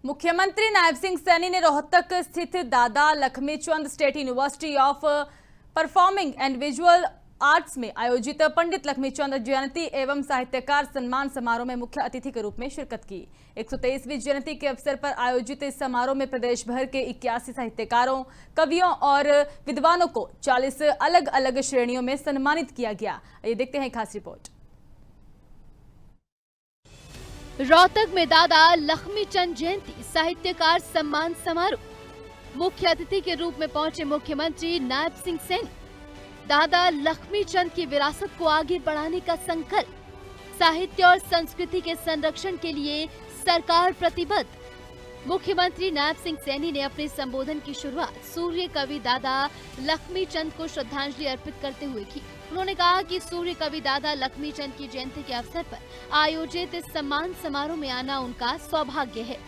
मुख्यमंत्री नायब सिंह सैनी ने रोहतक स्थित दादा Laxmichand state university of performing and visual arts में आयोजित पंडित लक्ष्मीचंद जयंती एवं साहित्यकार सम्मान समारोह में मुख्य अतिथि के रूप में शिरकत की। 123वीं जयंती के अवसर पर आयोजित इस समारोह में प्रदेश भर के 81 साहित्यकारों, कवियों और विद्वानों को 40 अलग अलग श्रेणियों में सम्मानित किया गया। ये देखते हैं खास रिपोर्ट। रोहतक में दादा लक्ष्मीचंद जयंती साहित्यकार सम्मान समारोह। मुख्य अतिथि के रूप में पहुंचे मुख्यमंत्री नायब सिंह सैनी। दादा लक्ष्मीचंद की विरासत को आगे बढ़ाने का संकल्प, साहित्य और संस्कृति के संरक्षण के लिए सरकार प्रतिबद्ध। मुख्यमंत्री नायब सिंह सैनी ने अपने संबोधन की शुरुआत सूर्य कवि दादा लक्ष्मीचंद को श्रद्धांजलि अर्पित करते हुए की। उन्होंने कहा कि सूर्य कवि दादा लक्ष्मीचंद की जयंती के अवसर पर आयोजित इस सम्मान समारोह में आना उनका सौभाग्य है।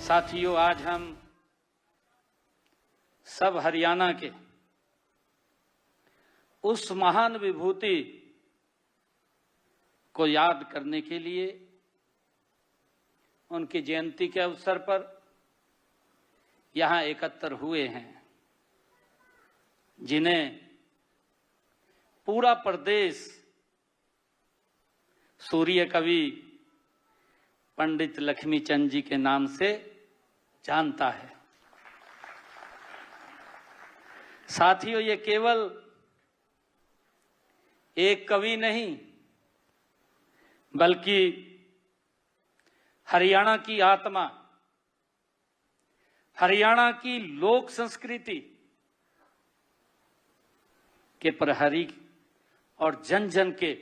साथियों, आज हम सब हरियाणा के उस महान विभूति को याद करने के लिए उनकी जयंती के अवसर पर यहाँ एकत्र हुए हैं, जिन्हें पूरा प्रदेश सूर्य कवि पंडित लक्ष्मीचंद जी के नाम से जानता है। साथियों, ये केवल एक कवि नहीं बल्कि हरियाणा की आत्मा, हरियाणा की लोक संस्कृति के प्रहरी और जन जन के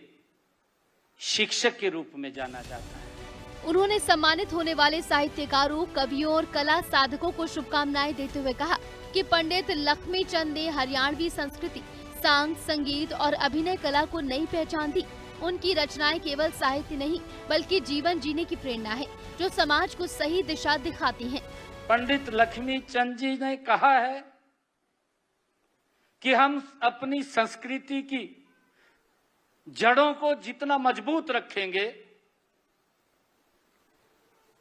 शिक्षक के रूप में जाना जाता है। उन्होंने सम्मानित होने वाले साहित्यकारों, कवियों और कला साधकों को शुभकामनाएं देते हुए कहा कि पंडित लक्ष्मीचंद ने हरियाणवी संस्कृति, सांग, संगीत और अभिनय कला को नई पहचान दी। उनकी रचनाएं केवल साहित्य नहीं बल्कि जीवन जीने की प्रेरणा है, जो समाज को सही दिशा दिखाती हैं। पंडित लक्ष्मीचंद जी ने कहा है कि हम अपनी संस्कृति की जड़ों को जितना मजबूत रखेंगे,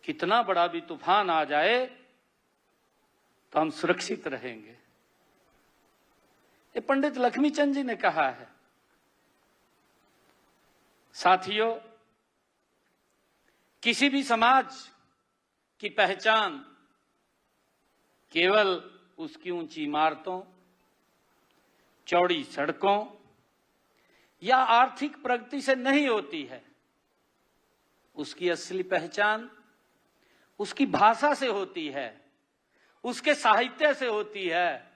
कितना बड़ा भी तूफान आ जाए तो हम सुरक्षित रहेंगे। ये पंडित लक्ष्मीचंद जी ने कहा है। साथियों, किसी भी समाज की पहचान केवल उसकी ऊंची इमारतों, चौड़ी सड़कों या आर्थिक प्रगति से नहीं होती है। उसकी असली पहचान उसकी भाषा से होती है, उसके साहित्य से होती है,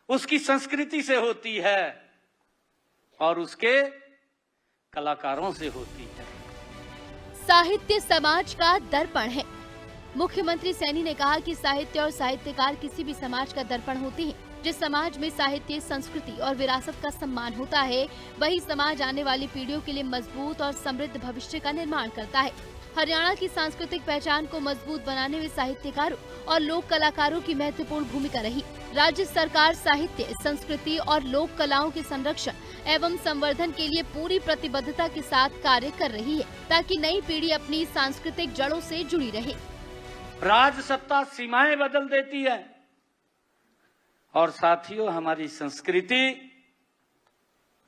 उसकी संस्कृति से होती है और उसके कलाकारों से होती है। साहित्य समाज का दर्पण है। मुख्यमंत्री सैनी ने कहा कि साहित्य और साहित्यकार किसी भी समाज का दर्पण होते हैं। जिस समाज में साहित्य, संस्कृति और विरासत का सम्मान होता है, वही समाज आने वाली पीढ़ियों के लिए मजबूत और समृद्ध भविष्य का निर्माण करता है। हरियाणा की सांस्कृतिक पहचान को मजबूत बनाने में साहित्यकारों और लोक कलाकारों की महत्वपूर्ण भूमिका रही। राज्य सरकार साहित्य, संस्कृति और लोक कलाओं के संरक्षण एवं संवर्धन के लिए पूरी प्रतिबद्धता के साथ कार्य कर रही है, ताकि नई पीढ़ी अपनी सांस्कृतिक जड़ों से जुड़ी रहे। राज सत्ता सीमाएं बदल देती है और साथियों, हमारी संस्कृति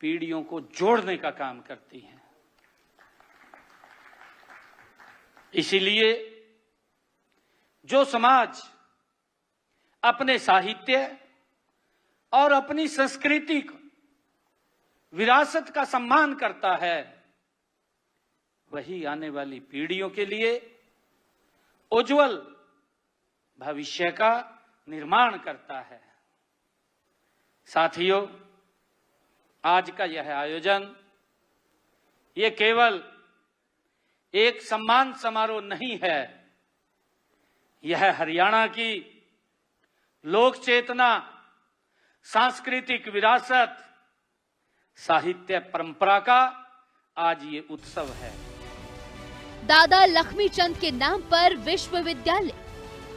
पीढ़ियों को जोड़ने का काम करती है। इसीलिए जो समाज अपने साहित्य और अपनी संस्कृति को, विरासत का सम्मान करता है, वही आने वाली पीढ़ियों के लिए उज्जवल भविष्य का निर्माण करता है। साथियों, आज का यह आयोजन ये केवल एक सम्मान समारोह नहीं है, यह हरियाणा की लोक चेतना, सांस्कृतिक विरासत, साहित्य परंपरा का आज ये उत्सव है। दादा लक्ष्मीचंद के नाम पर विश्वविद्यालय।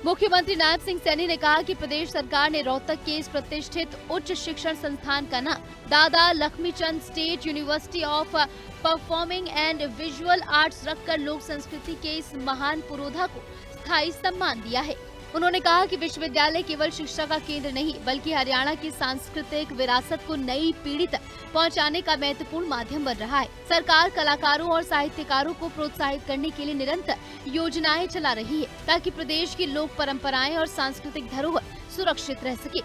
मुख्यमंत्री नायब सिंह सैनी ने कहा कि प्रदेश सरकार ने रोहतक के इस प्रतिष्ठित उच्च शिक्षण संस्थान का नाम दादा Laxmichand state university of performing and visual arts रखकर लोक संस्कृति के इस महान पुरोधा को स्थायी सम्मान दिया है। उन्होंने कहा कि विश्वविद्यालय केवल शिक्षा का केंद्र नहीं बल्कि हरियाणा की सांस्कृतिक विरासत को नई पीढ़ी तक पहुंचाने का महत्वपूर्ण माध्यम बन रहा है। सरकार कलाकारों और साहित्यकारों को प्रोत्साहित करने के लिए निरंतर योजनाएं चला रही है ताकि प्रदेश की लोक परंपराएं और सांस्कृतिक धरोहर सुरक्षित रह सके।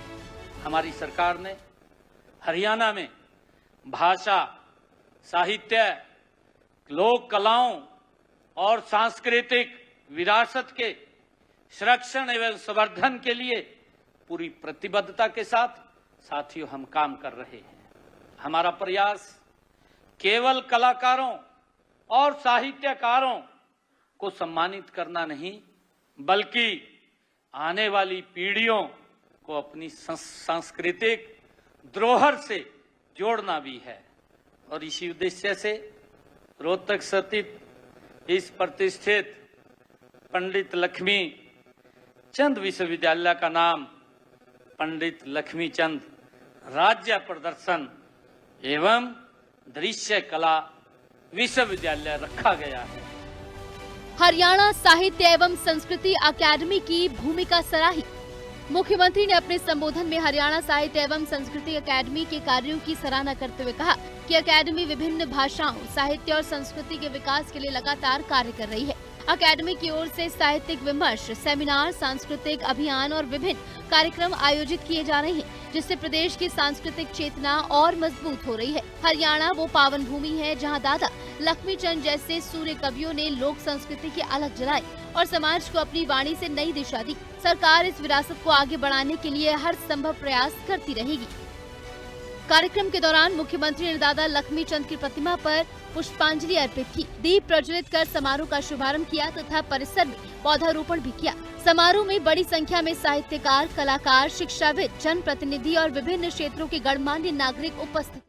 हमारी सरकार ने हरियाणा में भाषा, साहित्य, लोक कलाओं और सांस्कृतिक विरासत के संरक्षण एवं संवर्धन के लिए पूरी प्रतिबद्धता के साथ साथियों हम काम कर रहे हैं। हमारा प्रयास केवल कलाकारों और साहित्यकारों को सम्मानित करना नहीं बल्कि आने वाली पीढ़ियों को अपनी सांस्कृतिक धरोहर से जोड़ना भी है और इसी उद्देश्य से रोहतक स्थित इस प्रतिष्ठित पंडित लक्ष्मी चंद विश्वविद्यालय का नाम पंडित लक्ष्मीचंद राज्य प्रदर्शन एवं दृश्य कला विश्वविद्यालय रखा गया है। हरियाणा साहित्य एवं संस्कृति अकादमी की भूमिका सराही। मुख्यमंत्री ने अपने संबोधन में हरियाणा साहित्य एवं संस्कृति अकादमी के कार्यों की सराहना करते हुए कहा कि अकादमी विभिन्न भाषाओं, साहित्य और संस्कृति के विकास के लिए लगातार कार्य कर रही है। अकादमी की ओर से साहित्यिक विमर्श, सेमिनार, सांस्कृतिक अभियान और विभिन्न कार्यक्रम आयोजित किए जा रहे हैं जिससे प्रदेश की सांस्कृतिक चेतना और मजबूत हो रही है। हरियाणा वो पावन भूमि है जहां दादा लक्ष्मीचंद जैसे सूर्य कवियों ने लोक संस्कृति की अलख जलाई और समाज को अपनी वाणी से नई दिशा दी। सरकार इस विरासत को आगे बढ़ाने के लिए हर संभव प्रयास करती रहेगी। कार्यक्रम के दौरान मुख्यमंत्री ने दादा लक्ष्मीचंद की प्रतिमा पर पुष्पांजलि अर्पित की, दीप प्रज्वलित कर समारोह का शुभारंभ किया तथा परिसर में पौधारोपण भी किया। समारोह में बड़ी संख्या में साहित्यकार, कलाकार, शिक्षाविद, जनप्रतिनिधि और विभिन्न क्षेत्रों के गणमान्य नागरिक उपस्थित